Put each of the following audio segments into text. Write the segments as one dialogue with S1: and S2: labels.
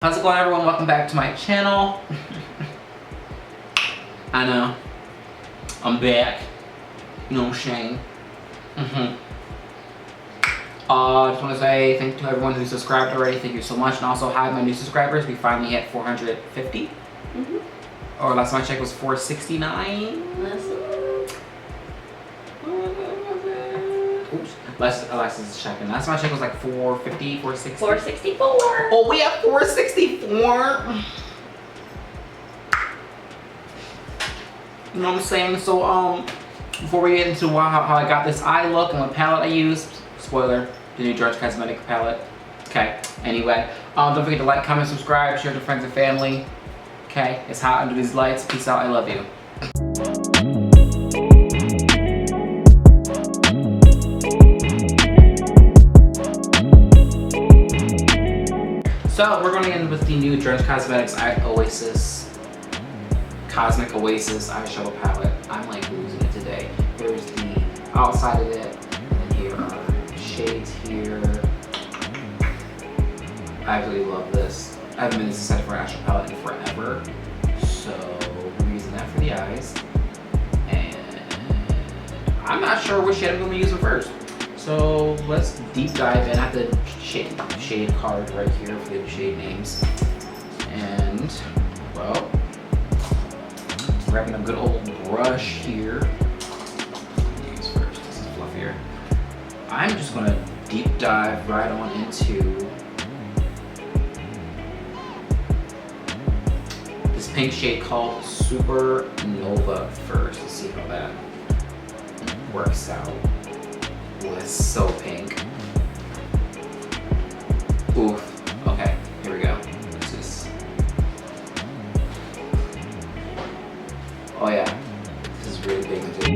S1: How's it going, everyone? Welcome back to my channel. I know. I'm back. You know what I'm saying? I just want to say thank you to everyone who subscribed already. Thank you so much. And also, hi, my new subscribers. We finally hit 450. Or last time I checked was 469. Oops. Alexis is checking. Last time I checked was like 450, 460.
S2: 464.
S1: Oh, we have 464. You know what I'm saying? So, before we get into how I got this eye look and what palette I used, spoiler, the new Drench cosmetic palette. Okay. Anyway, don't forget to like, comment, subscribe, share to friends and family. Okay. It's hot under these lights. Peace out. I love you. So we're going to end with the new Drench Cosmetics Oasis Cosmic Oasis eyeshadow palette. I'm like losing it today. Here's the outside of it, and then here are shades here. I really love this. I haven't been this excited for an eyeshadow palette in forever. So we're using that for the eyes. And I'm not sure which shade I'm going to be using first. So let's deep dive in. I have the shade card right here for the shade names. And, well, grabbing a good old brush here. Use first, this is fluffier. I'm just gonna deep dive right on into this pink shade called Supernova first. Let's see how that works out. Oh, it's so pink. Oof. Okay, here we go. This is. Oh yeah, this is really big too.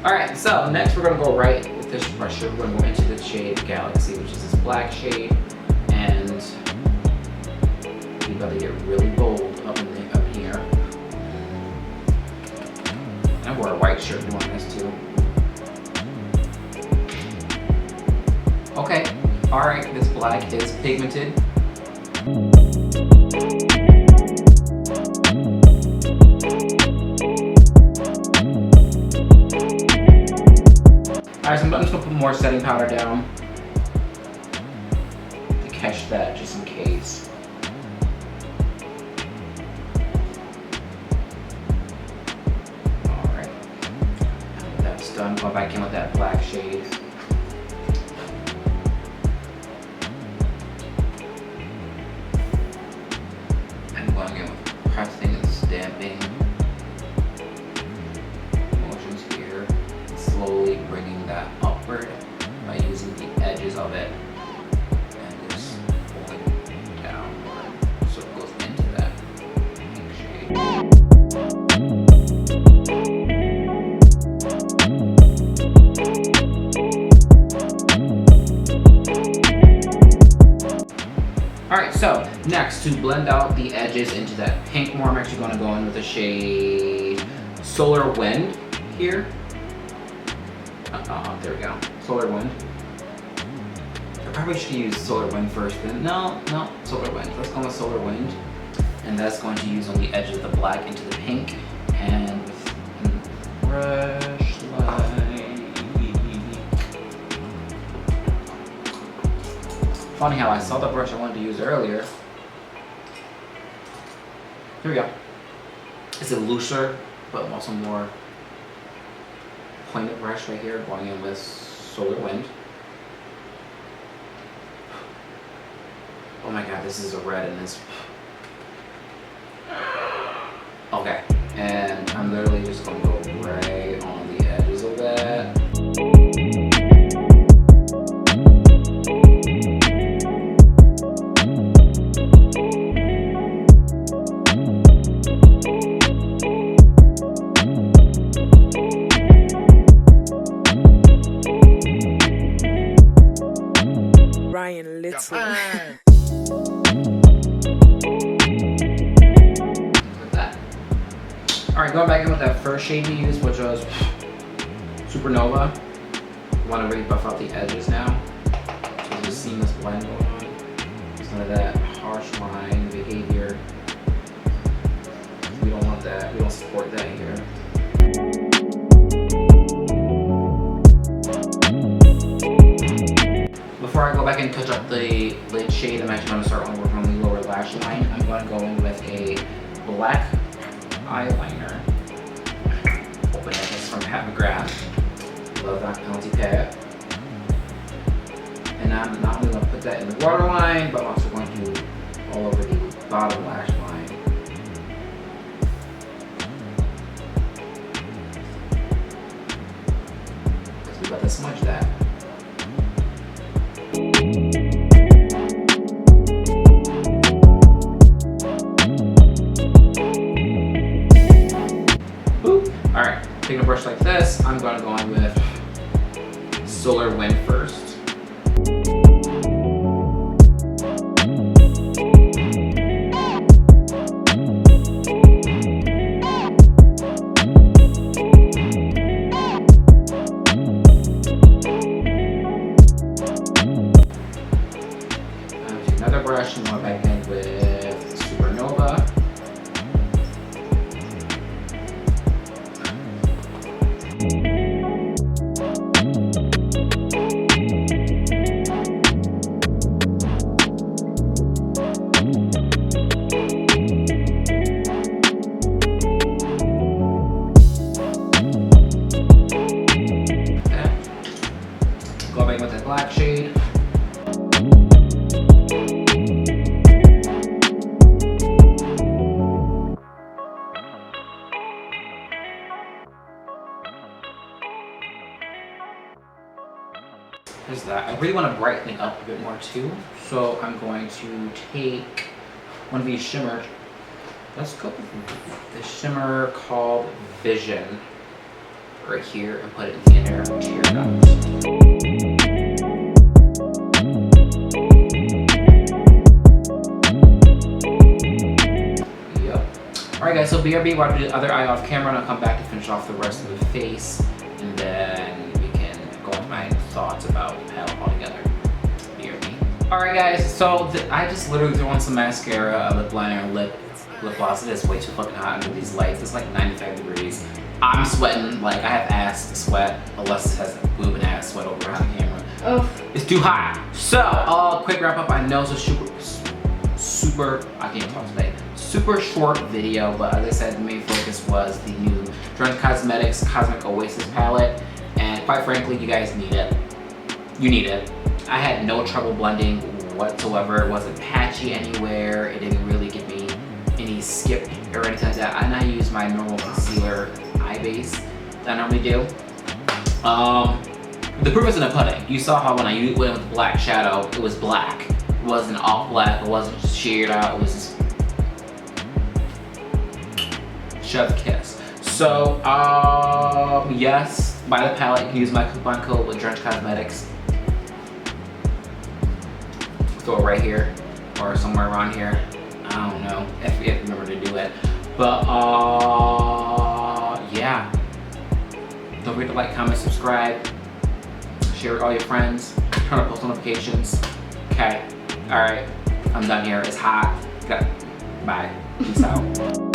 S1: Alright, so next we're going to go right with this brush. We're going to go into the shade Galaxy, which is this black shade. And we're going to get really bold up here. And I wore a white shirt doing this too. Okay, alright, this black is pigmented. Alright, so I'm just gonna put more setting powder down to catch that just in case. Alright, that's done. Go back in with that black shade. And going in with pressing and stamping motions here. Slowly bringing that upward by using the edges of it and just pulling downward so it goes into that pink shade. Alright, so next to blend out the edges into that pink more, I'm actually going to go in with the shade Solar Wind here. There we go. Solar Wind. probably should use Solar Wind first. Then no, Solar Wind. Let's go with Solar Wind, and that's going to use on the edge of the black into the pink, and with brush line. Funny how I saw the brush I wanted to use earlier. Here we go. It's a looser, but also more pointed brush right here, going in with Solar Wind. Oh my god, this is a red and this. Okay, and I'm literally just gonna go right on the edges of that.
S2: Ryan Little.
S1: Alright, going back in with that first shade we used, which was Supernova. I want to really buff out the edges now. So there's a seamless blend going on. Some of that harsh line behavior. We don't want that. We don't support that here. Before I go back and touch up the lid shade, I'm actually going to start working on the lower lash line. I'm going to go in with a black eyeliner. Open it. It's from Pat McGrath. Love that penalty pad. And I'm not only going to put that in the waterline, but I'm also going to all over the bottom lash line. Because we're about to smudge that. Alright, taking a brush like this, I'm going to go in with Solar Wind first. Another brush and go back in with Supernova. Go back with that black shade. There's that. I really want to brighten it up a bit more too. So I'm going to take one of these shimmers. Let's go with the shimmer called Vision right here and put it in the inner tear duct. Alright guys, so BRB, we're going to do the other eye off camera and I'll come back to finish off the rest of the face and then we can go into my thoughts about the palette altogether. BRB. Alright guys, so I just literally threw on some mascara, lip liner, and lip gloss. It is way too fucking hot under these lights. It's like 95 degrees. I'm sweating, like I have ass sweat. Alessis has boob and ass sweat over behind the camera. Oh. It's too hot. So, quick wrap up. I know it's a super, I can't talk today. Super short video, but as I said, the main focus was the new Drench Cosmetics Cosmic Oasis palette, and quite frankly, you guys need it. You need it. I had no trouble blending whatsoever. It wasn't patchy anywhere. It didn't really give me any skip or anything like that. And I use my normal concealer eye base that I normally do. The proof is in the pudding. You saw how when I went with black shadow, it was black. It wasn't all black. It wasn't just sheared out. It was just chef kiss. So, yes, buy the palette. You can use my coupon code with Drench Cosmetics. Throw it right here or somewhere around here. I don't know if you remember to do it. But, yeah. Don't forget to like, comment, subscribe, share with all your friends. Turn turn on post notifications. Okay. Alright. I'm done here. It's hot. Bye. Peace out.